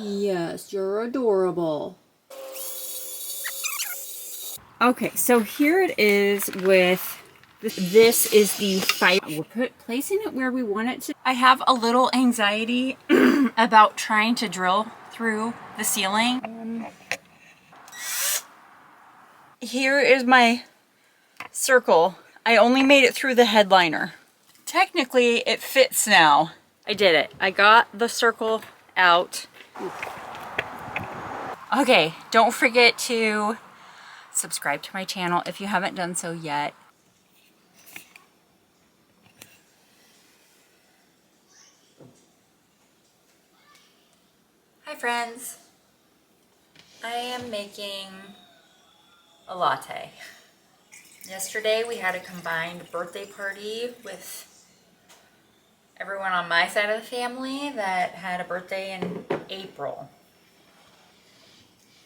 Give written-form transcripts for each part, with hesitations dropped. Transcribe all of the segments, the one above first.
Yes, you're adorable. Okay, so here it is with this is the fiber. We're placing it where we want it to. I have a little anxiety about trying to drill through the ceiling. Here is my circle. I only made it through the headliner. Technically, it fits now. I did it. I got the circle out. Okay, don't forget to subscribe to my channel if you haven't done so yet. Hi friends. I am making a latte. Yesterday we had a combined birthday party with everyone on my side of the family that had a birthday in April.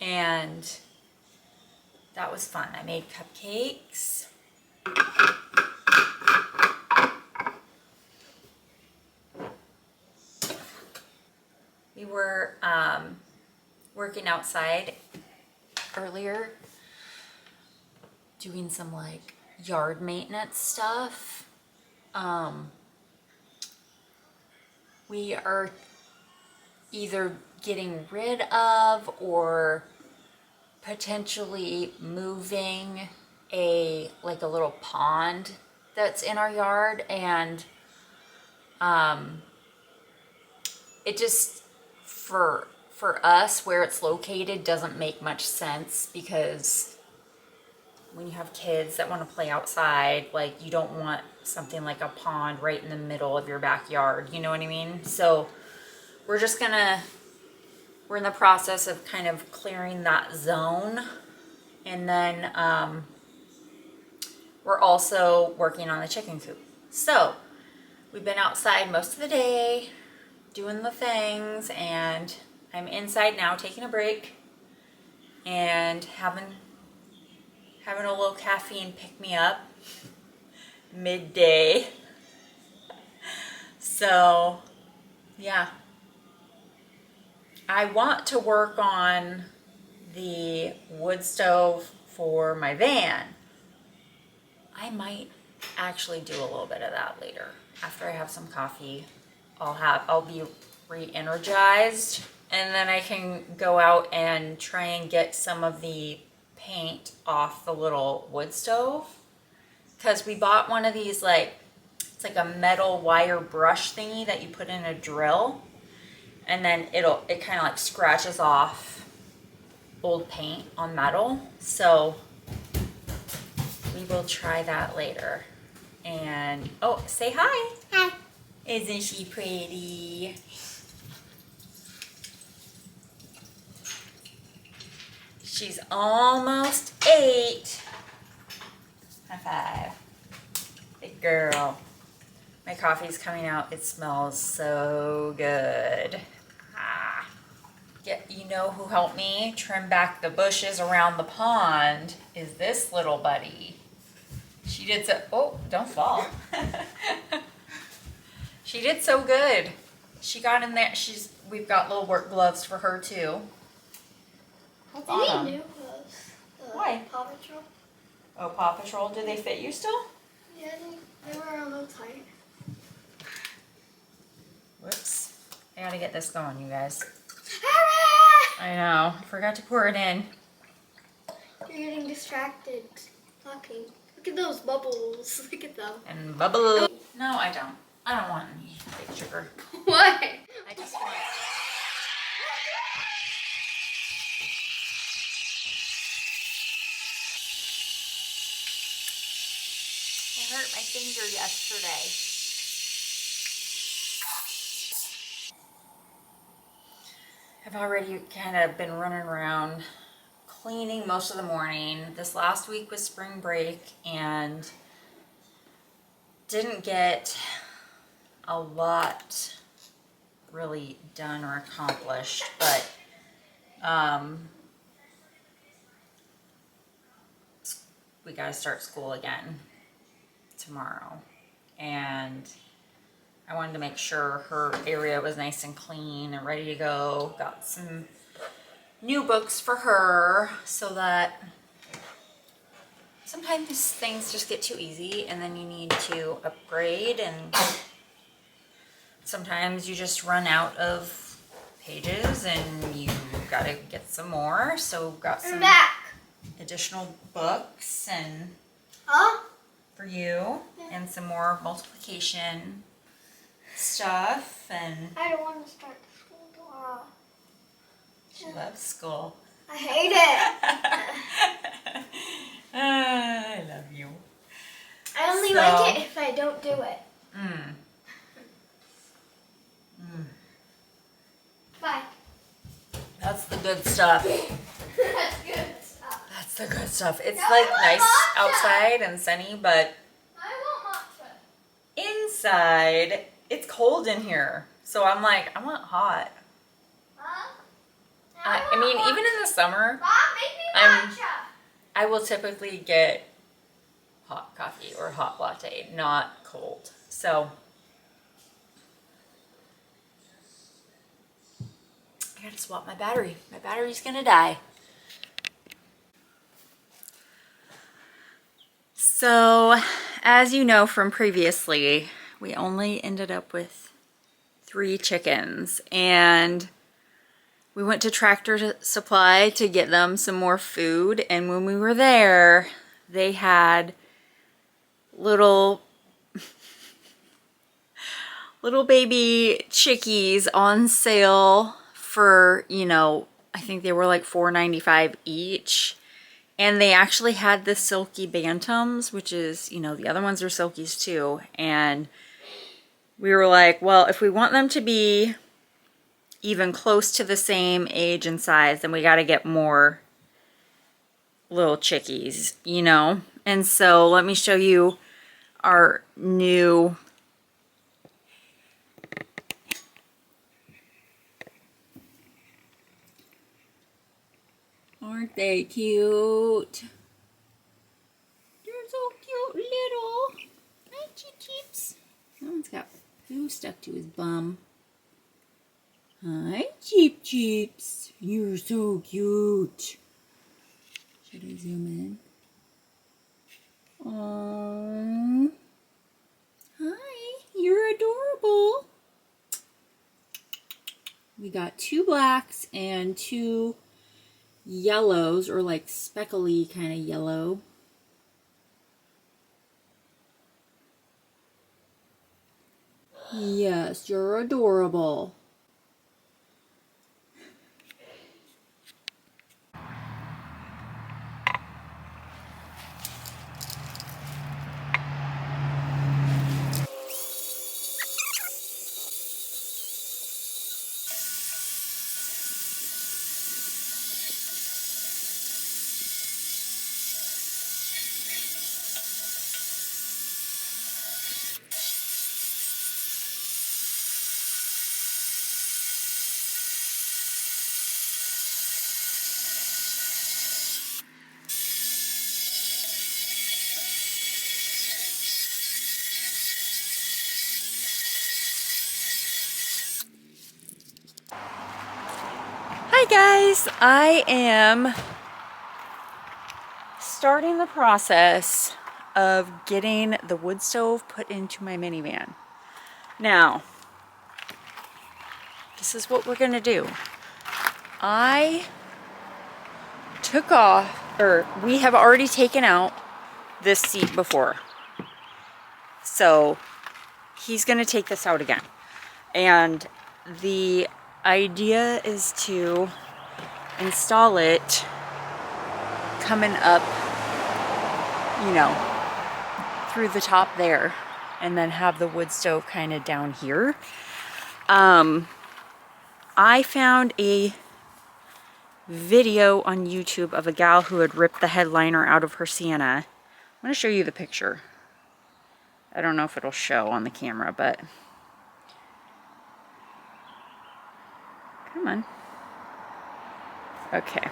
And that was fun. I made cupcakes. We were working outside earlier, doing some like yard maintenance stuff. We are either getting rid of or potentially moving a little pond that's in our yard, and it just for us where it's located doesn't make much sense, because when you have kids that want to play outside, like, you don't want something like a pond right in the middle of your backyard, you know what I mean? So we're in the process of kind of clearing that zone. And then we're also working on the chicken coop. So we've been outside most of the day doing the things, and I'm inside now taking a break and having a little caffeine pick me up midday. So yeah, I want to work on the wood stove for my van. I might actually do a little bit of that later. After I have some coffee, I'll be re-energized, and then I can go out and try and get some of the paint off the little wood stove. Because we bought one of these, it's like a metal wire brush thingy that you put in a drill, and then it kind of like scratches off old paint on metal. So we will try that later. And oh, say hi. Hi. Isn't she pretty? She's almost 8. High five. Big girl. My coffee's coming out. It smells so good. Ah. Yeah, you know who helped me trim back the bushes around the pond is this little buddy. She did so, oh, don't fall. She did so good. She got in there. We've got little work gloves for her too. What's on them? New gloves. Why? Paw Patrol. Oh, Paw Patrol. Do they fit you still? Yeah, they were a little tight. Whoops. I gotta get this going, you guys. Hurry! I know. I forgot to pour it in. You're getting distracted. Talking. Look at those bubbles. Look at them. And bubble. No, I don't. I don't want any big sugar. Why? I just want... I hurt my finger yesterday. I've already kind of been running around cleaning most of the morning. This last week was spring break and didn't get a lot really done or accomplished, but we got to start school again tomorrow, and I wanted to make sure her area was nice and clean and ready to go. Got some new books for her so that sometimes things just get too easy and then you need to upgrade, and sometimes you just run out of pages and you gotta get some more. So got some additional books and for you, and some more multiplication stuff. And I don't want to start school tomorrow. she loves school. I hate it. I love you. I only like it if I don't do it. Bye. That's the good stuff. That's good stuff. That's the good stuff. It's No, like I want nice matcha. outside and sunny, but I want matcha. inside it's cold in here. So I'm like, I want hot. Huh? I mean, even in the summer, Mom, make me matcha. I will typically get hot coffee or hot latte, not cold. So I gotta swap my battery. My battery's gonna die. So, as you know from previously, we only ended up with 3 chickens, and we went to Tractor Supply to get them some more food, and when we were there, they had little baby chickies on sale for, you know, I think they were like $4.95 each. And they actually had the silky bantams, which is, you know, the other ones are silkies too. And we were like, well, if we want them to be even close to the same age and size, then we got to get more little chickies, you know. And so let me show you our new Aren't they cute? They're so cute little. Hi, Cheeps. That one's got poo stuck to his bum. Hi, Cheeps. You're so cute. Should I zoom in? Aww. Hi, you're adorable. We got 2 blacks and 2 yellows, or like speckly kind of yellow. Yes, you're adorable. Hi guys, I am starting the process of getting the wood stove put into my minivan. Now, this is what we're gonna do. I took off, or we have already taken out this seat before. So he's gonna take this out again. And the idea is to install it coming up, you know, through the top there, and then have the wood stove kind of down here. I found a video on YouTube of a gal who had ripped the headliner out of her Sienna. I'm going to show you the picture. I don't know if it'll show on the camera, but come on. Okay.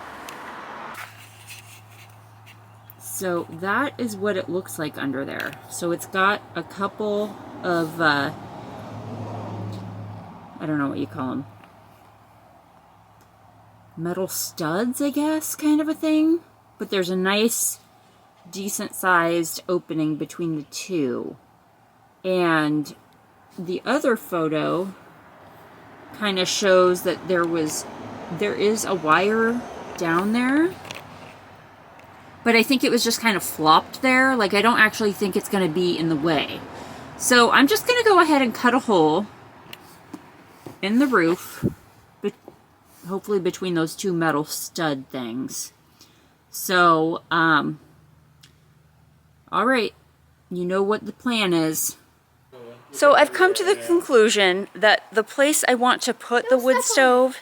So that is what it looks like under there. So it's got a couple of I don't know what you call them. Metal studs, I guess, kind of a thing. But there's a nice, decent sized opening between the two. And the other photo kind of shows that there is a wire down there. But I think it was just kind of flopped there. Like, I don't actually think it's going to be in the way. So I'm just going to go ahead and cut a hole in the roof, hopefully between those two metal stud things. So, all right, you know what the plan is. So I've come to the conclusion that the place I want to put the wood stove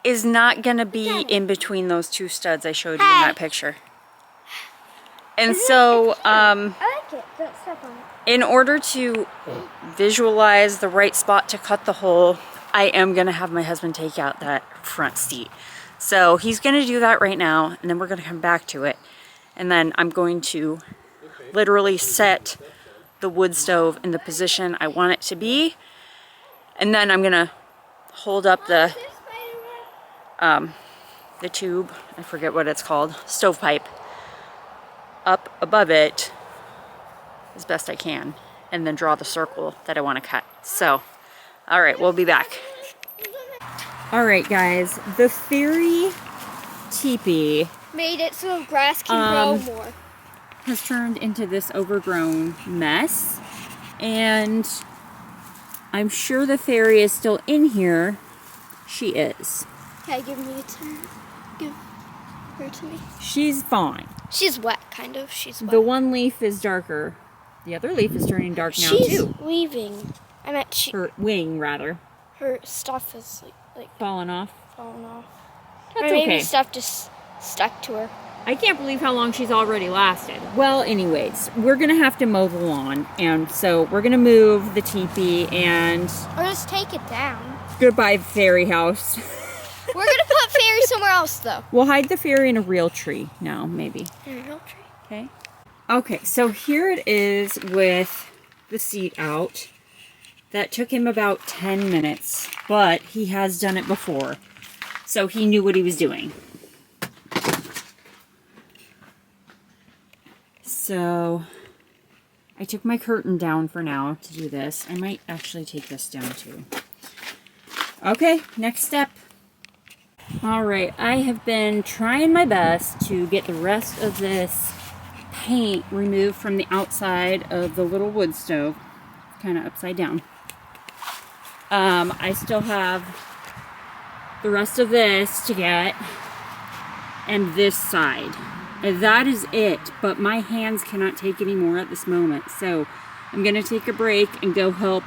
is not going to be in between those two studs I showed you in that picture. And so, I like it. Don't step on it. in order to visualize the right spot to cut the hole, I am going to have my husband take out that front seat. So he's going to do that right now, and then we're going to come back to it. And then I'm going to literally set the wood stove in the position I want it to be. And then I'm going to hold up the tube, I forget what it's called, stovepipe, up above it as best I can, and then draw the circle that I want to cut. So, all right, we'll be back. All right, guys, the fairy teepee Made it so grass can grow more. has turned into this overgrown mess, and I'm sure the fairy is still in here. She is. Okay, give me a turn. Give her to me. She's fine. She's wet, kind of. She's wet. The one leaf is darker. The other leaf is turning dark now She's too. leaving. I meant Her wing, rather. her stuff is like Falling off. falling off. That's or maybe okay. stuff just stuck to her. I can't believe how long she's already lasted. Well, anyways, we're going to have to mow the lawn. And so we're going to move the teepee and... Or just take it down. Goodbye, fairy house. We're gonna put fairy somewhere else, though. We'll hide the fairy in a real tree now, maybe. In a real tree. Okay. Okay, so here it is with the seat out. That took him about 10 minutes, but he has done it before. So he knew what he was doing. So I took my curtain down for now to do this. I might actually take this down too. Okay, next step. Alright, I have been trying my best to get the rest of this paint removed from the outside of the little wood stove. Kind of upside down. I still have the rest of this to get, and this side. And that is it, but my hands cannot take any more at this moment. So I'm going to take a break and go help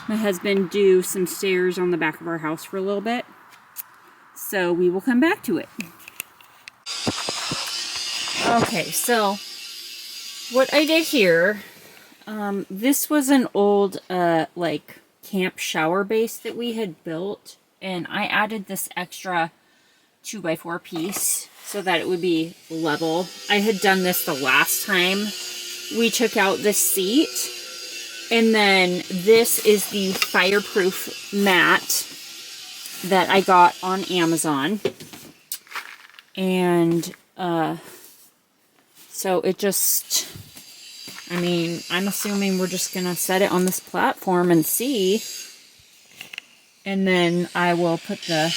my husband do some stairs on the back of our house for a little bit. So we will come back to it. Okay, so what I did here, this was an old like camp shower base that we had built, and I added this extra 2x4 piece so that it would be level. I had done this the last time we took out this seat. And then this is the fireproof mat that I got on Amazon. And so it just, I mean, I'm assuming we're just going to set it on this platform and see. And then I will put the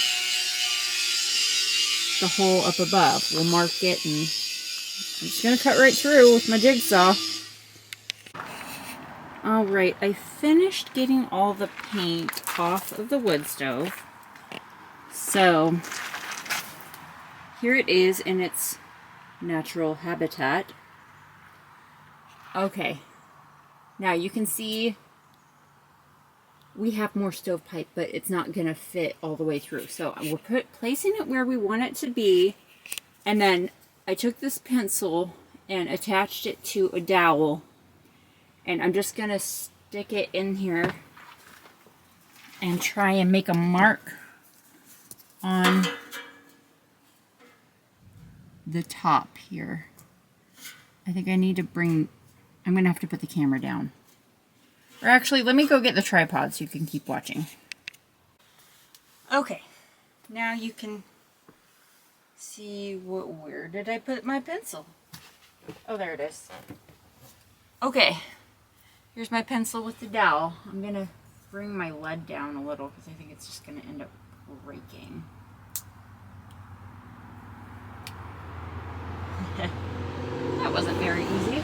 hole up above. We'll mark it, and I'm just going to cut right through with my jigsaw. Alright, I finished getting all the paint off of the wood stove. So, here it is in its natural habitat. Okay, now you can see we have more stovepipe, but it's not going to fit all the way through. So we're placing it where we want it to be, and then I took this pencil and attached it to a dowel. And I'm just going to stick it in here and try and make a mark on the top here. I think I need to I'm going to have to put the camera down. Or actually, let me go get the tripod so you can keep watching. Okay, now you can see where did I put my pencil? Oh, there it is. Okay, here's my pencil with the dowel. I'm gonna bring my lead down a little because I think it's just gonna end up breaking. That wasn't very easy.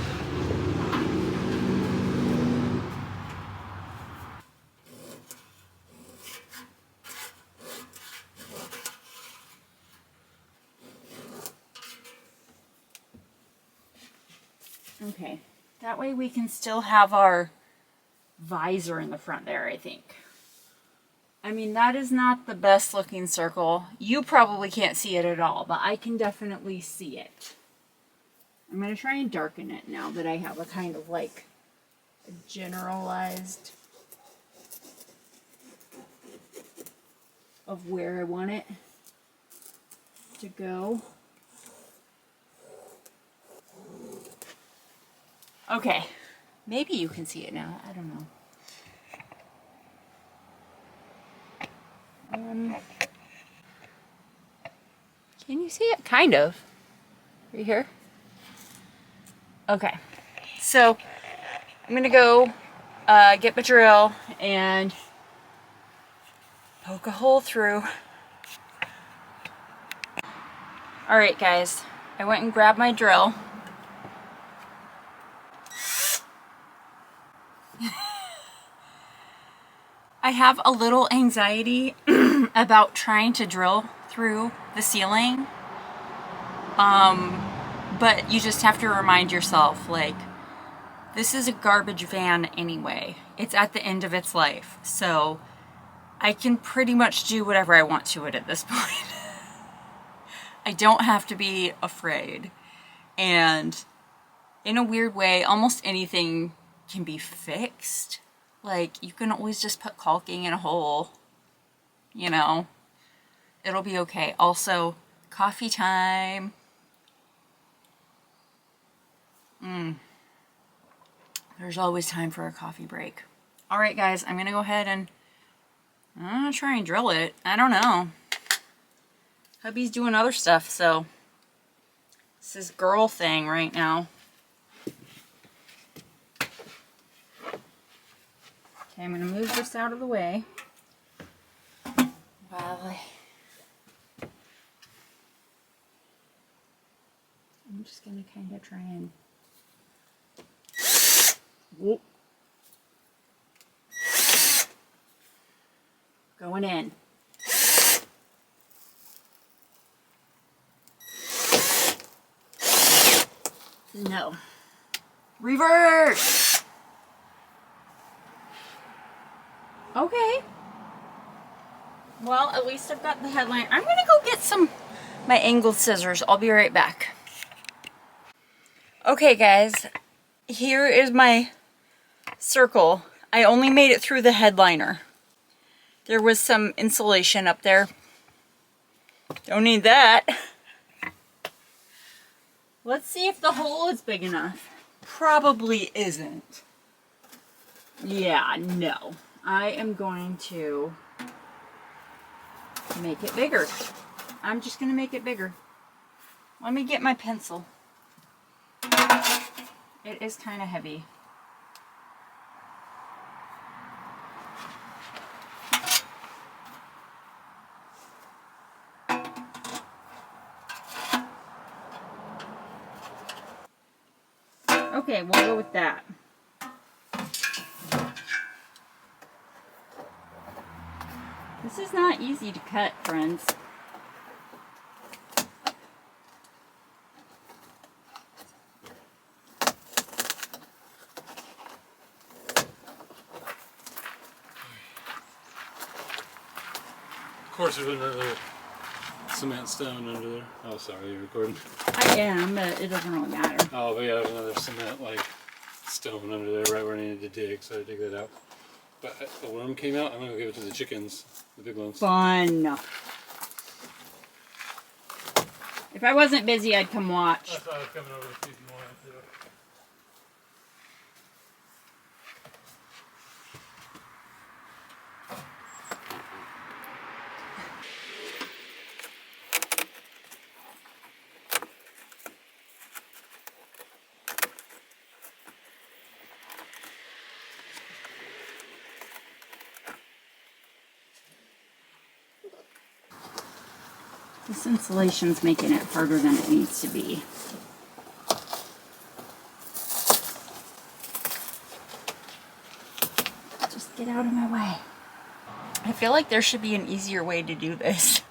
Okay, that way we can still have our visor in the front there, I think. I mean, that is not the best looking circle. You probably can't see it at all, but I can definitely see it. I'm going to try and darken it now that I have a kind of like a generalized of where I want it to go. Okay, maybe you can see it now. I don't know. Can you see it? Kind of. Right here. Okay, so I'm gonna go get my drill and poke a hole through. All right, guys, I went and grabbed my drill. I have a little anxiety about trying to drill through the ceiling. But you just have to remind yourself, like, this is a garbage van anyway. It's at the end of its life. So I can pretty much do whatever I want to it at this point. I don't have to be afraid. And in a weird way, almost anything can be fixed. Like, you can always just put caulking in a hole, you know, it'll be okay. Also, coffee time. There's always time for a coffee break. All right, guys, I'm gonna go ahead and I'm gonna try and drill it. I don't know. Hubby's doing other stuff, so it's this girl thing right now. Okay, I'm gonna move this out of the way while I'm just gonna kind of try and whoop. Going in. No. Reverse! Okay. Well, at least I've got the headline. I'm gonna go get my angled scissors. I'll be right back. Okay, guys. Here is my circle. I only made it through the headliner. There was some insulation up there. Don't need that. Let's see if the hole is big enough. Probably isn't. Yeah, no. I am going to make it bigger. I'm just going to make it bigger. Let me get my pencil. It is kind of heavy. Okay, we'll go with that. This is not easy to cut, friends. Of course, there's another cement stone under there. Oh, sorry, you're recording. I am, but it doesn't really matter. Oh, but yeah, there's another cement like stone under there, right where I needed to dig, so I dig that out. But a worm came out. I'm gonna give it to the chickens, the big ones. Fun. If I wasn't busy, I'd come watch. I thought I was coming over to see if you wanted to. This insulation's making it harder than it needs to be. Just get out of my way. I feel like there should be an easier way to do this.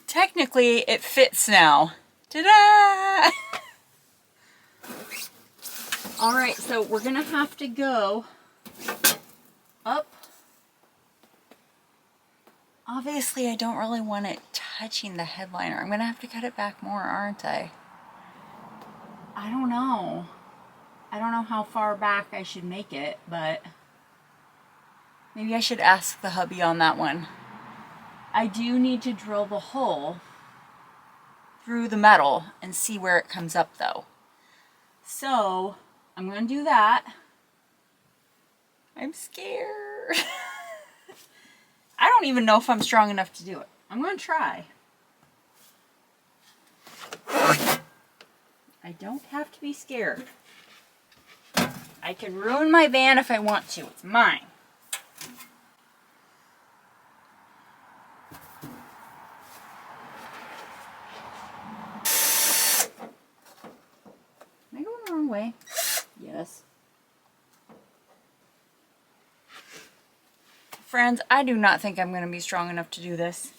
Technically, it fits now. Ta-da! All right, so we're gonna have to go up. Obviously, I don't really want it touching the headliner. I'm gonna have to cut it back more, aren't I? I don't know. I don't know how far back I should make it, but maybe I should ask the hubby on that one. I do need to drill the hole through the metal and see where it comes up though. So I'm gonna do that. I'm scared. I don't even know if I'm strong enough to do it. I'm gonna try. I don't have to be scared. I can ruin my van if I want to. It's mine. Am I going the wrong way? Yes. Friends, I do not think I'm going to be strong enough to do this.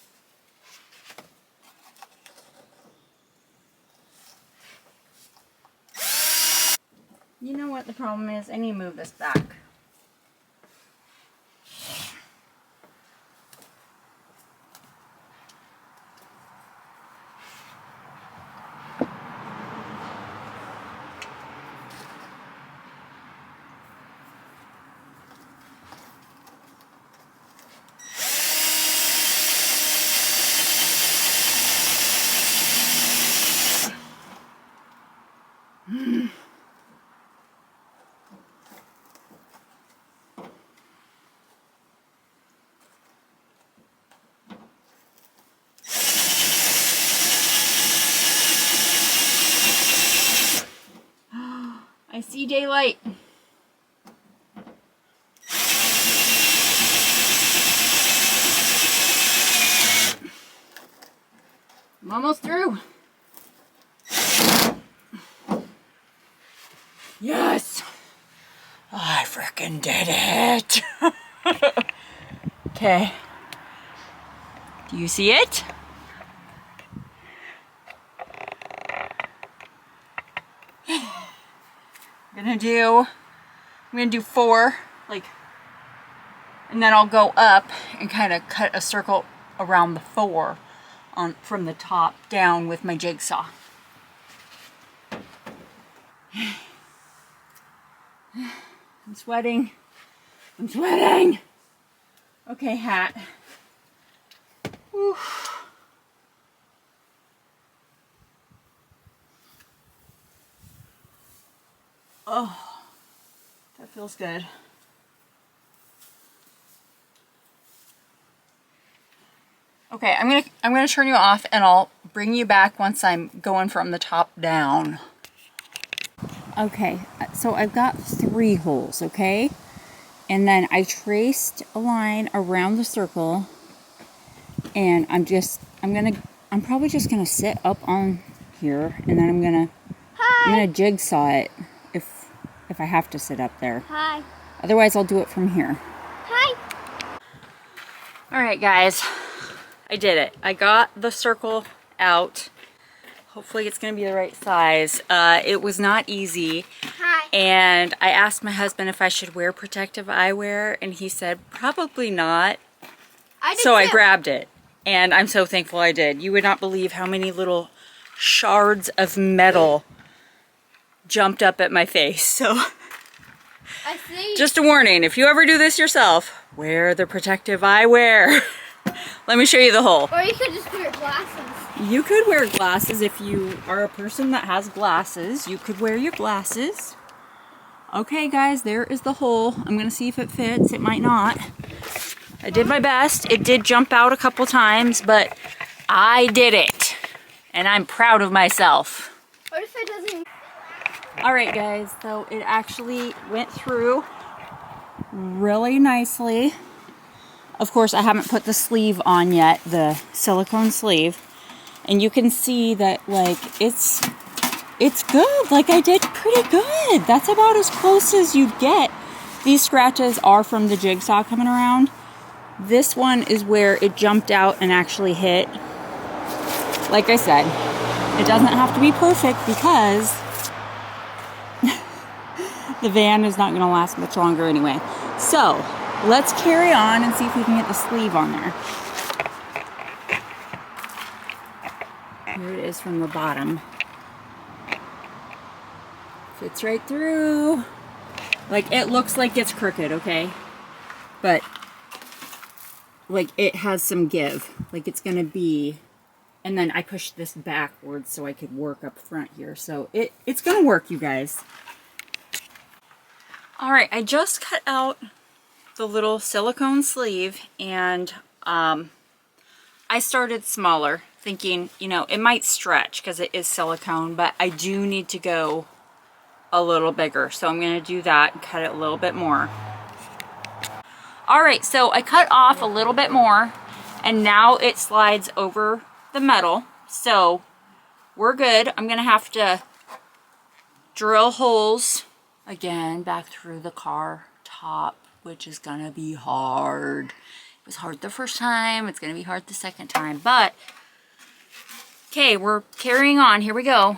You know what the problem is? I need to move this back. I see daylight. I'm almost through. Yes! I frickin' did it! Okay. Do you see it? I'm gonna do 4, like, and then I'll go up and kind of cut a circle around the 4 from the top down with my jigsaw. I'm sweating. I'm sweating. Okay, hat. Whew. Oh, that feels good. Okay, I'm gonna turn you off and I'll bring you back once I'm going from the top down. Okay, so I've got 3 holes, okay? And then I traced a line around the circle and I'm probably just gonna sit up on here and then I'm gonna jigsaw it if I have to sit up there. Hi. Otherwise I'll do it from here. Hi. All right, guys, I did it. I got the circle out. Hopefully it's gonna be the right size. It was not easy. Hi. And I asked my husband if I should wear protective eyewear, and he said probably not. So I grabbed it, and I'm so thankful I did. You would not believe how many little shards of metal jumped up at my face. So I see. just a warning, if you ever do this yourself, wear the protective eyewear. Let me show you the hole. Or you could just wear glasses. You could wear glasses if you are a person that has glasses. You could wear your glasses. Okay, guys, there is the hole. I'm going to see if it fits. It might not. I did my best. It did jump out a couple times, but I did it. And I'm proud of myself. What if it doesn't? All right, guys, so it actually went through really nicely. Of course, I haven't put the sleeve on yet, the silicone sleeve. And you can see that, like, it's good. Like, I did pretty good. That's about as close as you'd get. These scratches are from the jigsaw coming around. This one is where it jumped out and actually hit. Like I said, it doesn't have to be perfect because the van is not going to last much longer anyway. So, let's carry on and see if we can get the sleeve on there. Here it is from the bottom. Fits right through. Like, it looks like it's crooked, okay? But, like, it has some give. Like, it's going to be... And then I pushed this backwards so I could work up front here. So, it's going to work, you guys. Alright, I just cut out the little silicone sleeve. And, I started smaller, thinking, you know, it might stretch because it is silicone. But I do need to go a little bigger, so I'm going to do that and cut it a little bit more. Alright, so I cut off a little bit more and now it slides over the metal, so we're good. I'm going to have to drill holes again back through the car top, which is going to be hard. It was hard the first time, it's going to be hard the second time, but okay, we're carrying on. Here we go.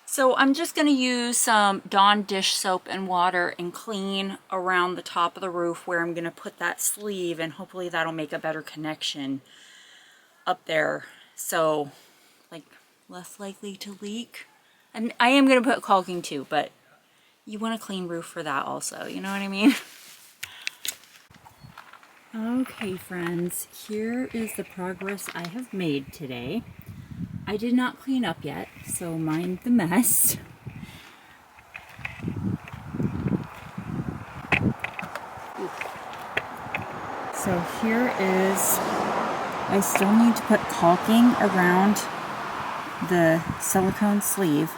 So I'm just going to use some Dawn dish soap and water and clean around the top of the roof where I'm going to put that sleeve, and hopefully that'll make a better connection up there. So, like, less likely to leak. And I am going to put caulking too, but you want a clean roof for that also. You know what I mean? Okay, friends. Here is the progress I have made today. I did not clean up yet, so mind the mess. So here is, I still need to put caulking around the silicone sleeve.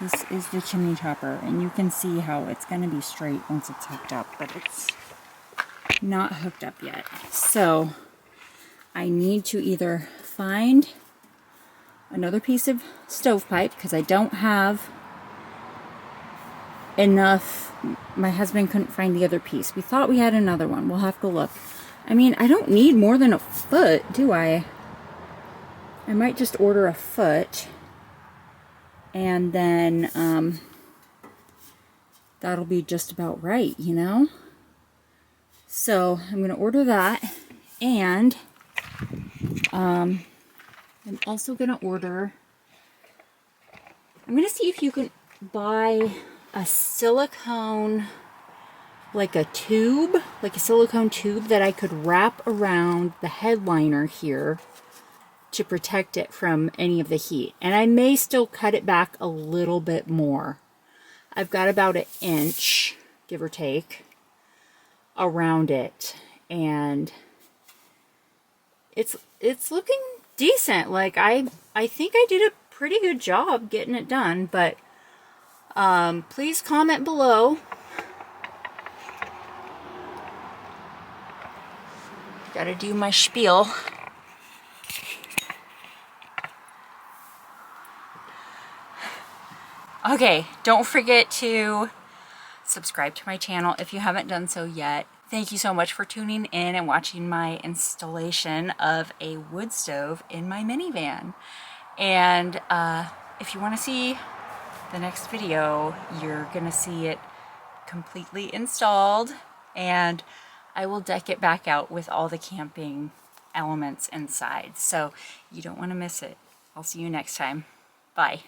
This is the chimney topper, and you can see how it's going to be straight once it's hooked up, but it's not hooked up yet. So I need to either find another piece of stovepipe because I don't have enough. My husband couldn't find the other piece. We thought we had another one. We'll have to look. I mean, I don't need more than a foot, do I? I might just order a foot, and then that'll be just about right, you know? So I'm going to order that, and I'm also going to order, I'm going to see if you can buy a silicone, like a tube, like a silicone tube that I could wrap around the headliner here to protect it from any of the heat. And I may still cut it back a little bit more. I've got about an inch, give or take, around it. And it's looking decent. Like, I think I did a pretty good job getting it done, but please comment below. Gotta do my spiel. Okay, don't forget to subscribe to my channel if you haven't done so yet. Thank you so much for tuning in and watching my installation of a wood stove in my minivan. And if you want to see the next video, you're gonna see it completely installed, and I will deck it back out with all the camping elements inside. So you don't want to miss it. I'll see you next time. Bye.